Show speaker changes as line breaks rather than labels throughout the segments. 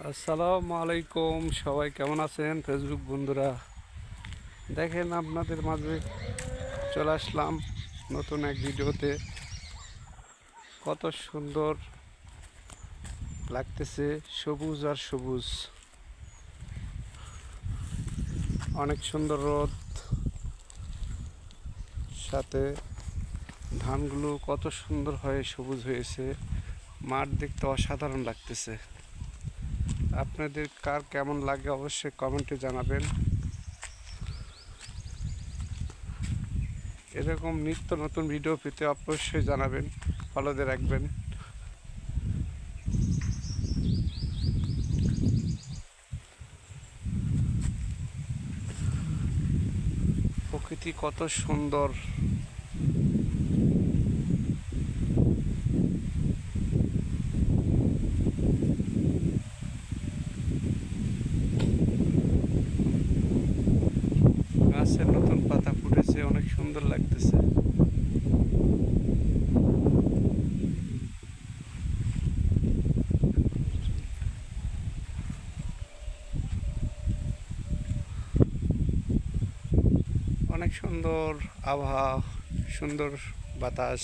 আসসালামু আলাইকুম, সবাই কেমন আছেন ফেসবুক বন্ধুরা? দেখেন, আপনাদের মাঝে চলে আসলাম নতুন এক ভিডিওতে। কত সুন্দর লাগতেছে, সবুজ আর সবুজ। অনেক সুন্দর রোদ, সাথে ধানগুলো কত সুন্দর হয়ে সবুজ হয়েছে। মাঠ দেখতে অসাধারণ লাগতেছে। আপনাদের কার কেমন লাগে অবশ্যই কমেন্টে জানাবেন। এরকম নিত্য নতুন ভিডিও পেতে অবশ্যই জানাবেন, ফলো দিয়ে রাখবেন। প্রকৃতি কত সুন্দর। গাছের নতুন পাতা ফুটেছে, অনেক সুন্দর লাগতেছে। অনেক সুন্দর আবহাওয়া, সুন্দর বাতাস।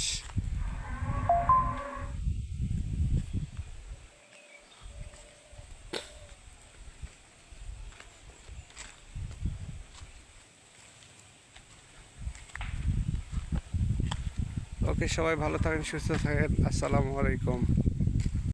ওকে, সবাই ভালো থাকেন, সুস্থ থাকেন। আসসালামু আলাইকুম।